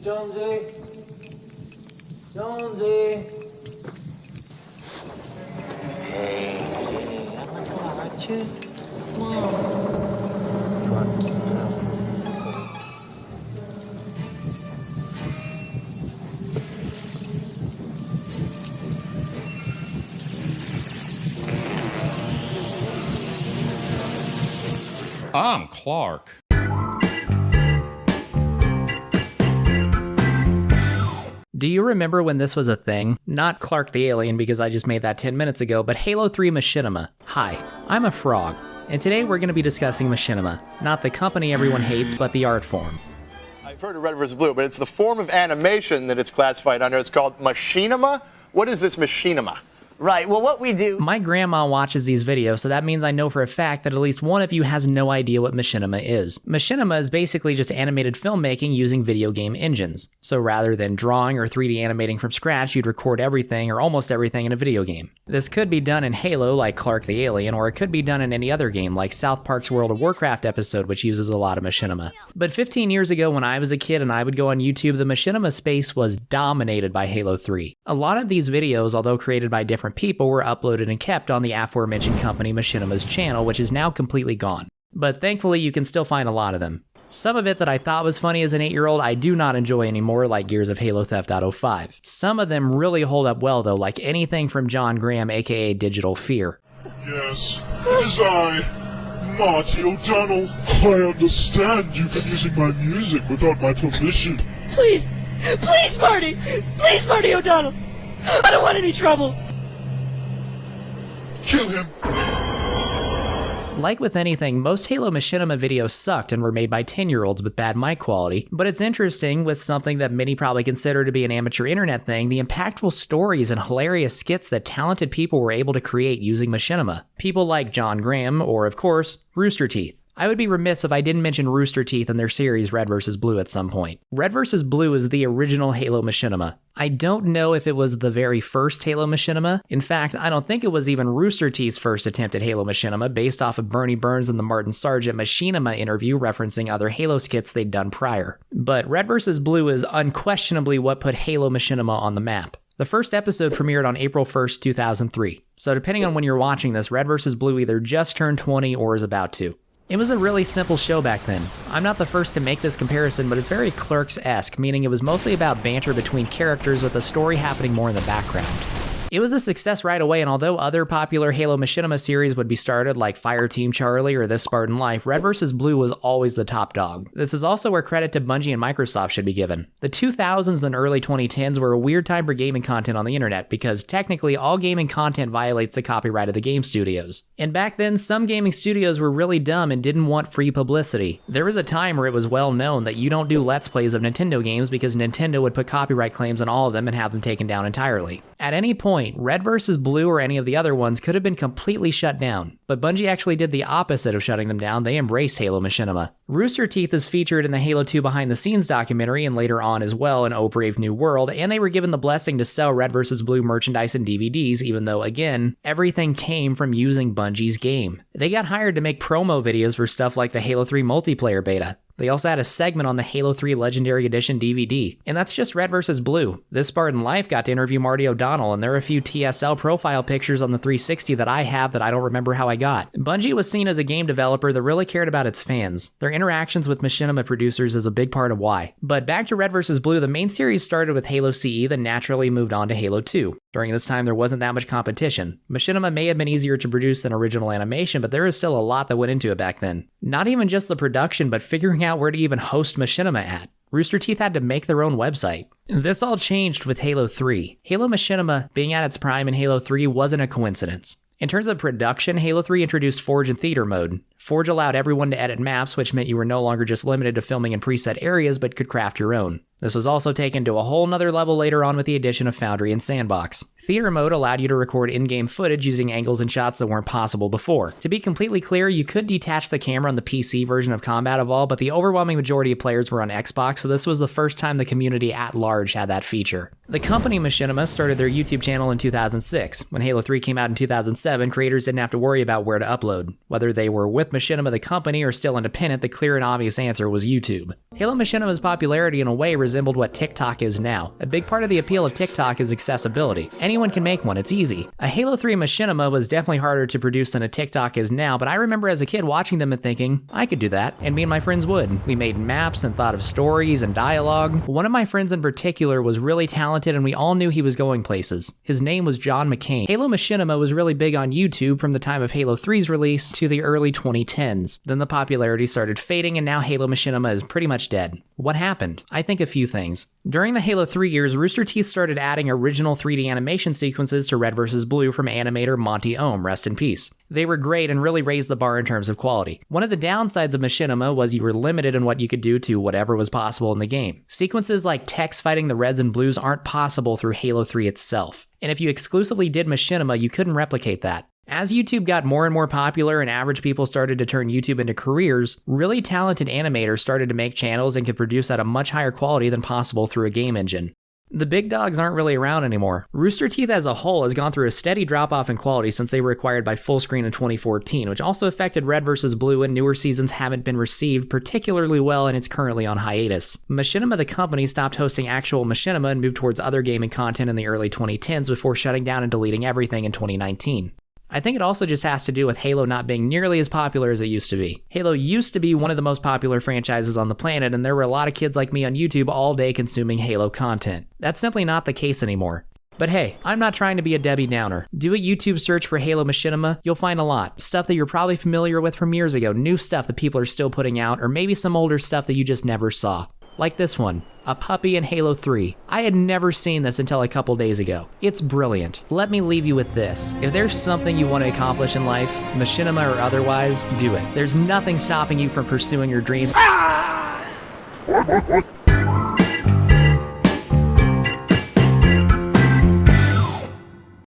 Jonesy. Jonesy. Hey, I'm gonna watch you. Come on. I'm Clark. Do you remember when this was a thing? Not Clark the Alien because I just made that 10 minutes ago, but Halo 3 Machinima. Hi, I'm a frog, and today we're going to be discussing Machinima. Not the company everyone hates, but the art form. I've heard of Red vs. Blue, but it's the form of animation that it's classified under. It's called Machinima. What is this Machinima? Right, well what we do... My grandma watches these videos, so that means I know for a fact that at least one of you has no idea what Machinima is. Machinima is basically just animated filmmaking using video game engines. So rather than drawing or 3D animating from scratch, you'd record everything or almost everything in a video game. This could be done in Halo like Clark the Alien, or it could be done in any other game like South Park's World of Warcraft episode, which uses a lot of Machinima. But 15 years ago when I was a kid and I would go on YouTube, the Machinima space was dominated by Halo 3. A lot of these videos, although created by different people, were uploaded and kept on the aforementioned company Machinima's channel, which is now completely gone. But thankfully you can still find a lot of them. Some of it that I thought was funny as an 8-year-old I do not enjoy anymore, like Gears of Halo Theft Auto 5. Some of them really hold up well though, like anything from John Graham aka Digital Fear. Yes, it is I, Marty O'Donnell. I understand you've been using my music without my permission. Please, please Marty! Please Marty O'Donnell! I don't want any trouble! Kill him. Like with anything, most Halo Machinima videos sucked and were made by 10-year-olds with bad mic quality, but it's interesting with something that many probably consider to be an amateur internet thing, the impactful stories and hilarious skits that talented people were able to create using Machinima. People like John Graham, or of course, Rooster Teeth. I would be remiss if I didn't mention Rooster Teeth in their series Red vs. Blue at some point. Red vs. Blue is the original Halo Machinima. I don't know if it was the very first Halo Machinima. In fact, I don't think it was even Rooster Teeth's first attempt at Halo Machinima, based off of Bernie Burns and the Martin Sargent Machinima interview referencing other Halo skits they'd done prior. But Red vs. Blue is unquestionably what put Halo Machinima on the map. The first episode premiered on April 1st, 2003. So depending on when you're watching this, Red vs. Blue either just turned 20 or is about to. It was a really simple show back then. I'm not the first to make this comparison, but it's very Clerks-esque, meaning it was mostly about banter between characters with the story happening more in the background. It was a success right away, and although other popular Halo Machinima series would be started like Fireteam Charlie or This Spartan Life, Red vs. Blue was always the top dog. This is also where credit to Bungie and Microsoft should be given. The 2000s and early 2010s were a weird time for gaming content on the internet, because technically all gaming content violates the copyright of the game studios. And back then, some gaming studios were really dumb and didn't want free publicity. There was a time where it was well known that you don't do Let's Plays of Nintendo games because Nintendo would put copyright claims on all of them and have them taken down entirely. At any point, Red vs. Blue or any of the other ones could have been completely shut down, but Bungie actually did the opposite of shutting them down. They embraced Halo Machinima. Rooster Teeth is featured in the Halo 2 behind the scenes documentary and later on as well in Oh Brave New World, and they were given the blessing to sell Red vs. Blue merchandise and DVDs, even though, again, everything came from using Bungie's game. They got hired to make promo videos for stuff like the Halo 3 multiplayer beta. They also had a segment on the Halo 3 Legendary Edition DVD. And that's just Red vs. Blue. This Spartan Life got to interview Marty O'Donnell, and there are a few TSL profile pictures on the 360 that I have that I don't remember how I got. Bungie was seen as a game developer that really cared about its fans. Their interactions with Machinima producers is a big part of why. But back to Red vs. Blue, the main series started with Halo CE, then naturally moved on to Halo 2. During this time, there wasn't that much competition. Machinima may have been easier to produce than original animation, but there is still a lot that went into it back then. Not even just the production, but figuring out where to even host Machinima at. Rooster Teeth had to make their own website. This all changed with Halo 3. Halo Machinima being at its prime in Halo 3 wasn't a coincidence. In terms of production, Halo 3 introduced Forge and Theater mode. Forge allowed everyone to edit maps, which meant you were no longer just limited to filming in preset areas, but could craft your own. This was also taken to a whole nother level later on with the addition of Foundry and Sandbox. Theater mode allowed you to record in-game footage using angles and shots that weren't possible before. To be completely clear, you could detach the camera on the PC version of Combat Evolved, but the overwhelming majority of players were on Xbox, so this was the first time the community at large had that feature. The company Machinima started their YouTube channel in 2006. When Halo 3 came out in 2007, creators didn't have to worry about where to upload. Whether they were with Machinima the company or still independent, the clear and obvious answer was YouTube. Halo Machinima's popularity in a way resembled resembled what TikTok is now. A big part of the appeal of TikTok is accessibility. Anyone can make one, it's easy. A Halo 3 Machinima was definitely harder to produce than a TikTok is now, but I remember as a kid watching them and thinking, I could do that, and me and my friends would. We made maps and thought of stories and dialogue. One of my friends in particular was really talented and we all knew he was going places. His name was John McCain. Halo Machinima was really big on YouTube from the time of Halo 3's release to the early 2010s. Then the popularity started fading and now Halo Machinima is pretty much dead. What happened? I think a few things. During the Halo 3 years, Rooster Teeth started adding original 3D animation sequences to Red vs. Blue from animator Monty Ohm, rest in peace. They were great and really raised the bar in terms of quality. One of the downsides of Machinima was you were limited in what you could do to whatever was possible in the game. Sequences like Tex fighting the Reds and Blues aren't possible through Halo 3 itself. And if you exclusively did Machinima, you couldn't replicate that. As YouTube got more and more popular and average people started to turn YouTube into careers, really talented animators started to make channels and could produce at a much higher quality than possible through a game engine. The big dogs aren't really around anymore. Rooster Teeth as a whole has gone through a steady drop-off in quality since they were acquired by Fullscreen in 2014, which also affected Red vs. Blue, and newer seasons haven't been received particularly well and it's currently on hiatus. Machinima the company stopped hosting actual Machinima and moved towards other gaming content in the early 2010s before shutting down and deleting everything in 2019. I think it also just has to do with Halo not being nearly as popular as it used to be. Halo used to be one of the most popular franchises on the planet, and there were a lot of kids like me on YouTube all day consuming Halo content. That's simply not the case anymore. But hey, I'm not trying to be a Debbie Downer. Do a YouTube search for Halo Machinima, you'll find a lot. Stuff that you're probably familiar with from years ago, new stuff that people are still putting out, or maybe some older stuff that you just never saw. Like this one, A Puppy in Halo 3. I had never seen this until a couple days ago. It's brilliant. Let me leave you with this. If there's something you want to accomplish in life, Machinima or otherwise, do it. There's nothing stopping you from pursuing your dreams.